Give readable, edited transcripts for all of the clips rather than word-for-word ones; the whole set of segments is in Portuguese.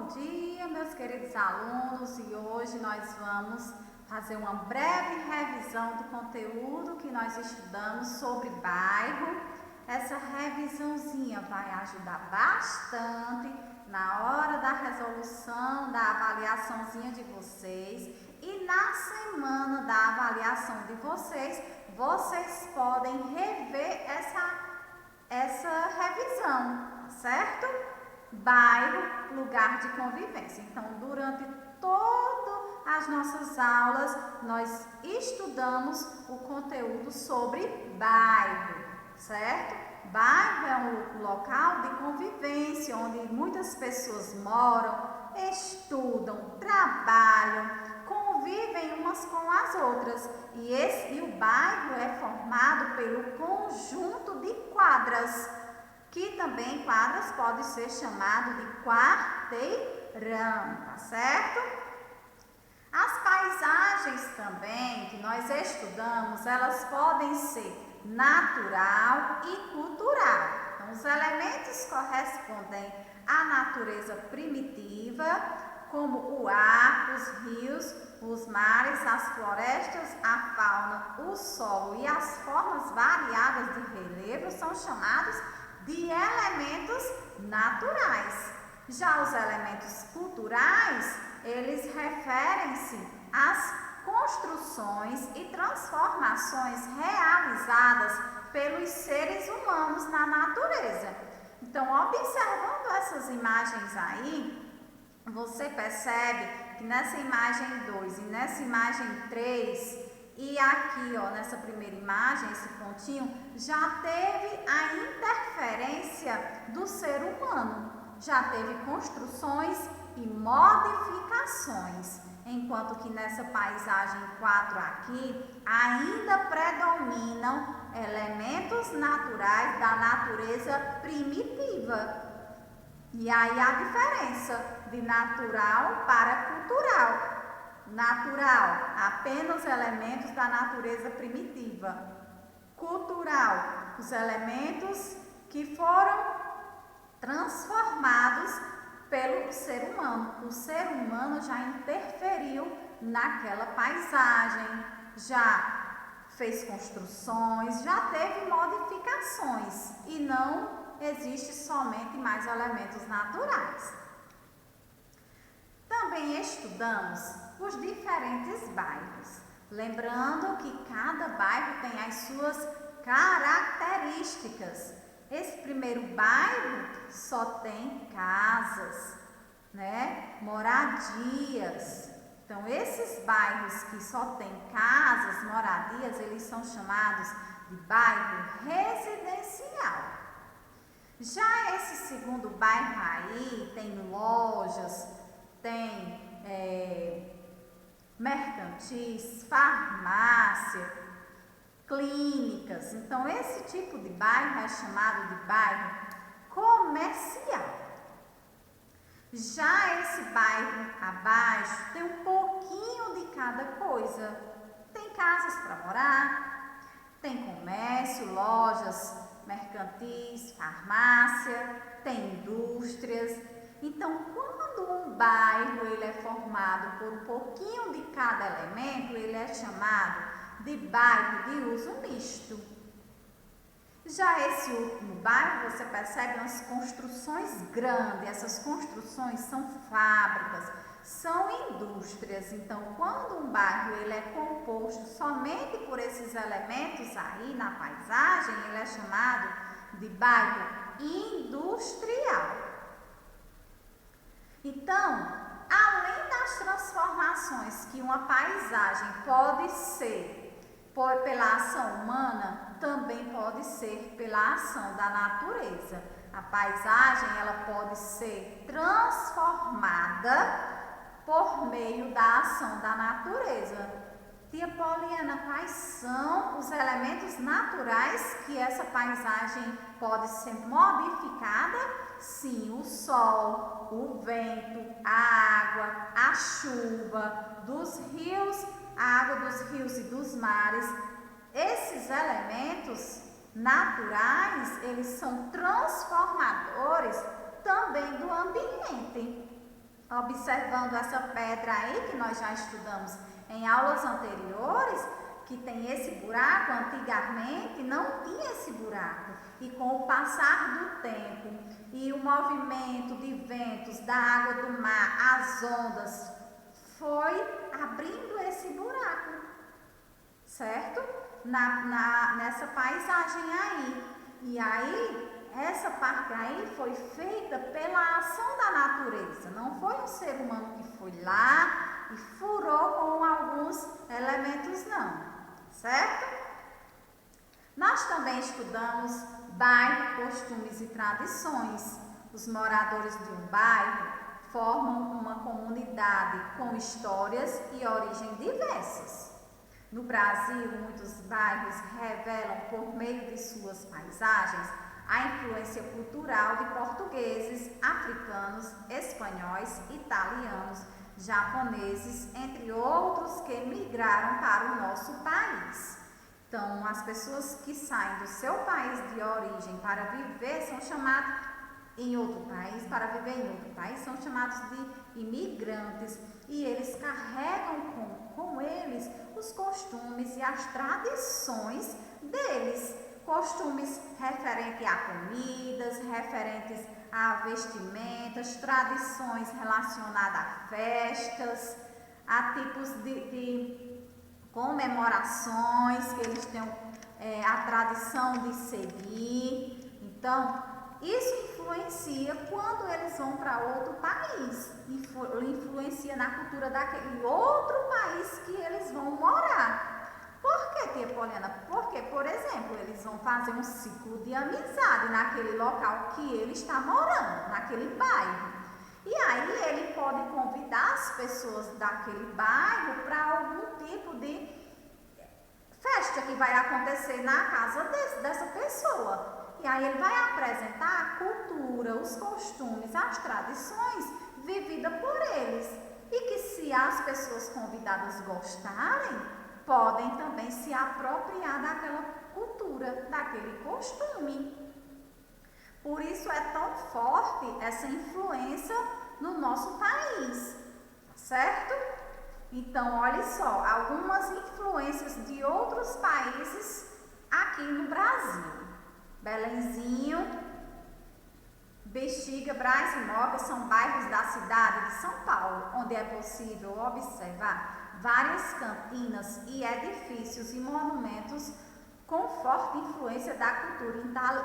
Bom dia, meus queridos alunos, e hoje nós vamos fazer uma breve revisão do conteúdo que nós estudamos sobre bairro. Essa revisãozinha vai ajudar bastante na hora da resolução da avaliaçãozinha de vocês, e na semana da avaliação de vocês, vocês podem rever essa revisão, tá certo? Bairro, lugar de convivência. Então, durante todas as nossas aulas, nós estudamos o conteúdo sobre bairro, certo? Bairro é um local de convivência, onde muitas pessoas moram, estudam, trabalham, convivem umas com as outras. E o bairro é formado pelo conjunto de quadras, que também quadras pode ser chamado de quarteirão, tá certo? As paisagens também que nós estudamos, elas podem ser natural e cultural. Então, os elementos correspondem à natureza primitiva, como o ar, os rios, os mares, as florestas, a fauna, o solo e as formas variadas de relevo são chamados de elementos naturais. Já os elementos culturais, eles referem-se às construções e transformações realizadas pelos seres humanos na natureza. Então, observando essas imagens aí, você percebe que nessa imagem 2 e nessa imagem 3, e aqui, ó, nessa primeira imagem, esse pontinho, já teve a interferência do ser humano. Já teve construções e modificações. Enquanto que nessa paisagem 4 aqui, ainda predominam elementos naturais da natureza primitiva. E aí a diferença de natural para cultural. Natural, apenas elementos da natureza primitiva. Cultural, os elementos que foram transformados pelo ser humano. O ser humano já interferiu naquela paisagem, já fez construções, já teve modificações e não existe somente mais elementos naturais. Também estudamos os diferentes bairros, lembrando que cada bairro tem as suas características. Esse primeiro bairro só tem casas, né? Moradias. Então, esses bairros que só tem casas, moradias, eles são chamados de bairro residencial. Já esse segundo bairro aí tem lojas, tem mercantis, farmácia, clínicas. Então, esse tipo de bairro é chamado de bairro comercial. Já esse bairro abaixo tem um pouquinho de cada coisa. Tem casas para morar, tem comércio, lojas, mercantis, farmácia, tem indústrias. Então, quando um bairro ele é formado por um pouquinho de cada elemento, ele é chamado de bairro de uso misto. Já esse último bairro, você percebe umas construções grandes. Essas construções são fábricas, são indústrias. Então, quando um bairro ele é composto somente por esses elementos aí na paisagem, ele é chamado de bairro industrial. Então, além das transformações que uma paisagem pode ser pela ação humana, também pode ser pela ação da natureza. A paisagem ela pode ser transformada por meio da ação da natureza. Tia Poliana, quais são os elementos naturais que essa paisagem pode ser modificada? Sim, o sol, o vento, a água, a chuva, dos rios, a água dos rios e dos mares. Esses elementos naturais, eles são transformadores também do ambiente. observando essa pedra aí que nós já estudamos em aulas anteriores, que tem esse buraco, antigamente não tinha esse buraco. E com o passar do tempo e o movimento de ventos da água do mar, as ondas, foi abrindo esse buraco, certo? Nessa paisagem aí. E aí, essa parte aí foi feita pela ação da natureza. Não foi um ser humano que foi lá e furou com alguns elementos, não. Certo? Nós também estudamos bairro, costumes e tradições. Os moradores de um bairro formam uma comunidade com histórias e origens diversas. No Brasil, muitos bairros revelam, por meio de suas paisagens, a influência cultural de portugueses, africanos, espanhóis, italianos, japoneses, entre outros que migraram para o nosso país. Então, as pessoas que saem do seu país de origem para viver são chamadas em outro país, para viver em outro país, são chamados de imigrantes, e eles carregam com eles os costumes e as tradições deles. Costumes referentes a comidas, referentes a vestimentas, tradições relacionadas a festas, a tipos de comemorações que eles têm a tradição de seguir. Então, isso influencia quando eles vão para outro país, influencia na cultura daquele outro país que eles vão morar. Por que, tia Poliana? Porque, por exemplo, eles vão fazer um ciclo de amizade naquele local que ele está morando, naquele bairro. E aí ele pode convidar as pessoas daquele bairro para algum tipo de festa que vai acontecer na casa dessa pessoa. E aí ele vai apresentar a cultura, os costumes, as tradições vividas por eles. E que se as pessoas convidadas gostarem, podem também se apropriar daquela cultura, daquele costume. Por isso é tão forte essa influência no nosso país, certo? Então, olha só, algumas influências de outros países aqui no Brasil. Belenzinho, Bexiga, Brás e Moca são bairros da cidade de São Paulo, onde é possível observar várias cantinas e edifícios e monumentos com forte influência da cultura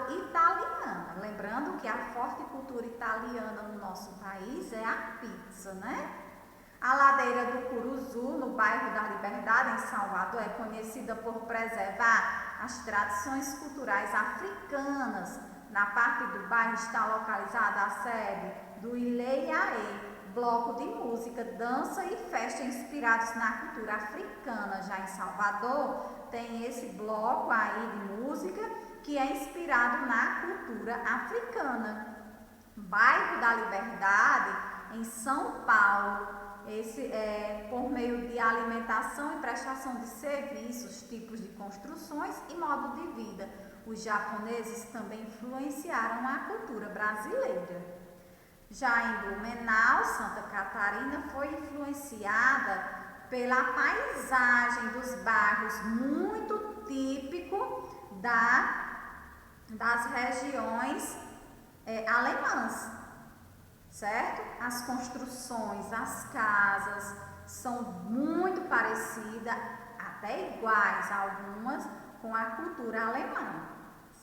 italiana. Lembrando que a forte cultura italiana no nosso país é a pizza, né? A ladeira do Curuzu, no bairro da Liberdade, em Salvador, é conhecida por preservar as tradições culturais africanas. Na parte do bairro está localizada a sede do Ileiaê, bloco de música, dança e festa inspirados na cultura africana. Já em Salvador, tem esse bloco aí de música que é inspirado na cultura africana. Bairro da Liberdade, em São Paulo, esse é por meio de alimentação e prestação de serviços, tipos de construções e modo de vida. Os japoneses também influenciaram a cultura brasileira. Já em Blumenau, Santa Catarina, foi influenciada pela paisagem dos bairros, muito típico das regiões alemãs, certo? As construções, as casas são muito parecidas, até iguais algumas, com a cultura alemã,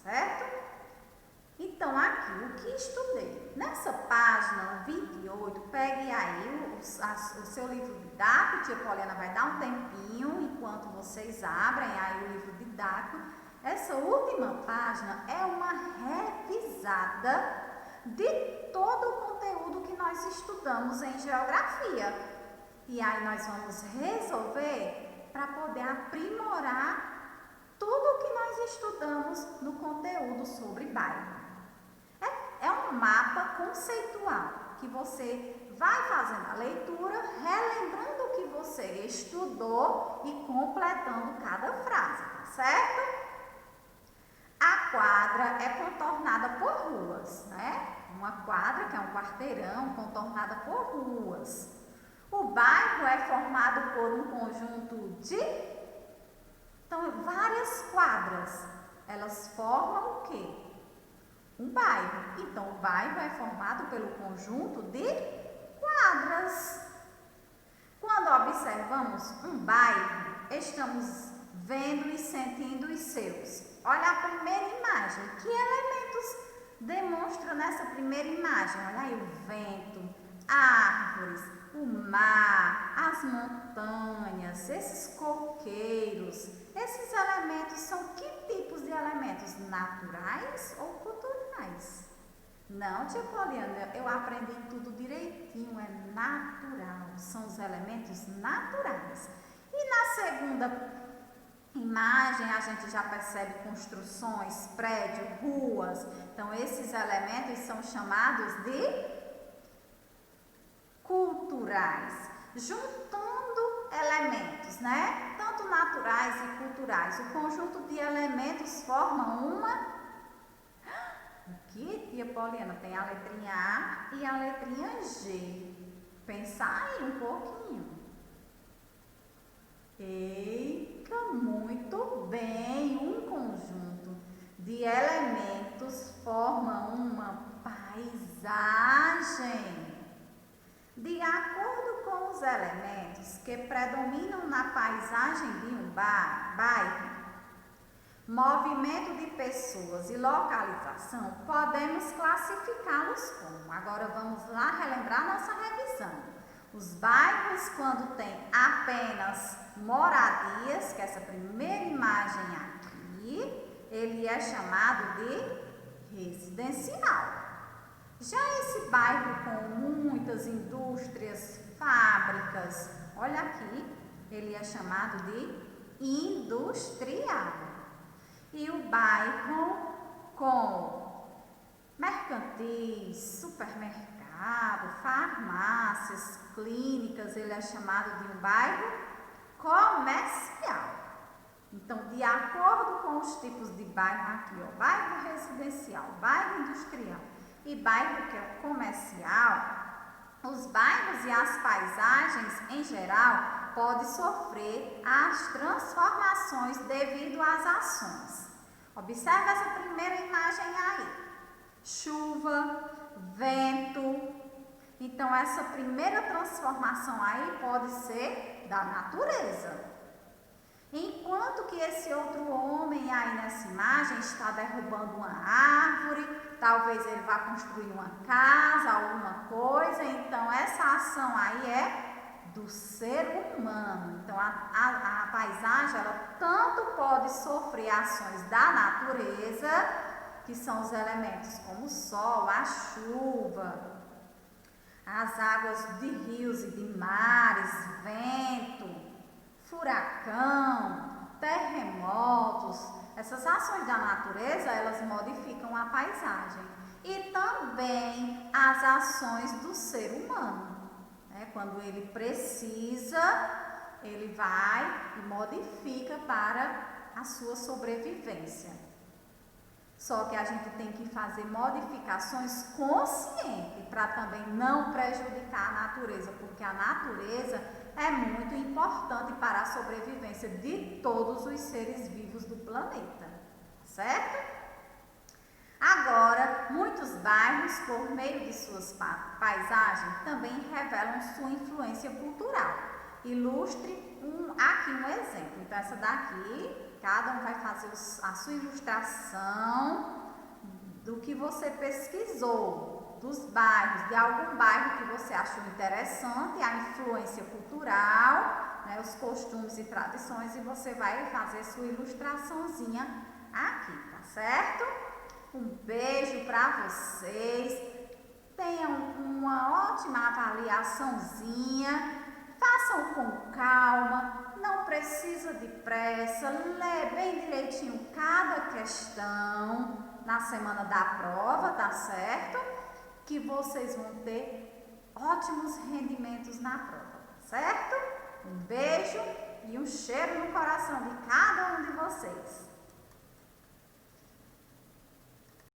certo? Então, aqui, o que estudei? Nessa página 28, pegue aí o seu livro didático, tia Poliana vai dar um tempinho, enquanto vocês abrem aí o livro didático. Essa última página é uma revisada de todo o conteúdo que nós estudamos em geografia. E aí nós vamos resolver para poder aprimorar tudo o que nós estudamos no conteúdo sobre bairro. É um mapa conceitual que você vai fazendo a leitura, relembrando o que você estudou e completando cada frase, tá certo? A quadra é contornada por ruas, né? uma quadra, que é um quarteirão, contornada por ruas. O bairro é formado por um conjunto de... Então, várias quadras, elas formam o quê? Um bairro. Então, o bairro é formado pelo conjunto de quadras. Quando observamos um bairro, estamos vendo e sentindo os seus. Olha a primeira imagem. Que elementos demonstra nessa primeira imagem? Olha aí o vento, árvores, o mar, as montanhas, esses coqueiros. Esses elementos são que tipos de elementos? Naturais ou culturais? Não, tia Poliana, eu aprendi tudo direitinho, é natural, são os elementos naturais. E na segunda imagem a gente já percebe construções, prédios, ruas. Então esses elementos são chamados de culturais. Juntando elementos, né? Tanto naturais e culturais. O conjunto de elementos forma uma... O que, tia Poliana? Tem a letrinha A e a letrinha G. Pensar aí um pouquinho. Eita, muito bem. Um conjunto de elementos forma uma paisagem. De acordo com os elementos que predominam na paisagem de um bairro, movimento de pessoas e localização, podemos classificá-los como. Agora vamos lá relembrar nossa revisão. Os bairros, quando tem apenas moradias, que é essa primeira imagem aqui, ele é chamado de residencial. Já esse bairro com muitas indústrias, fábricas, olha aqui, ele é chamado de industrial. E o bairro com mercantis, supermercado, farmácias, clínicas, ele é chamado de um bairro comercial. Então, de acordo com os tipos de bairro aqui, ó, bairro residencial, bairro industrial e bairro comercial, os bairros e as paisagens em geral podem sofrer as transformações devido às ações. Observe essa primeira imagem aí. Chuva, vento. Então, essa primeira transformação aí pode ser da natureza. Enquanto que esse outro homem aí nessa imagem está derrubando uma árvore, talvez ele vá construir uma casa, alguma coisa, então essa ação aí é do ser humano. Então a paisagem, ela tanto pode sofrer ações da natureza, que são os elementos como o sol, a chuva, as águas de rios e de mares, vento, furacão, terremotos. Essas ações da natureza, elas modificam a paisagem. E também as ações do ser humano, né? Quando ele precisa, ele vai e modifica para a sua sobrevivência. Só que a gente tem que fazer modificações conscientes para também não prejudicar a natureza, porque a natureza é muito importante para a sobrevivência de todos os seres vivos do planeta, certo? Agora, muitos bairros, por meio de suas paisagens, também revelam sua influência cultural. Ilustre aqui um exemplo. Então, essa daqui, cada um vai fazer a sua ilustração do que você pesquisou, dos bairros, de algum bairro que você achou interessante, a influência cultural, né, os costumes e tradições, e você vai fazer sua ilustraçãozinha aqui, tá certo? Um beijo para vocês, tenham uma ótima avaliaçãozinha, façam com calma, não precisa de pressa, lê bem direitinho cada questão na semana da prova, tá certo? Que vocês vão ter ótimos rendimentos na prova, certo? Um beijo e um cheiro no coração de cada um de vocês.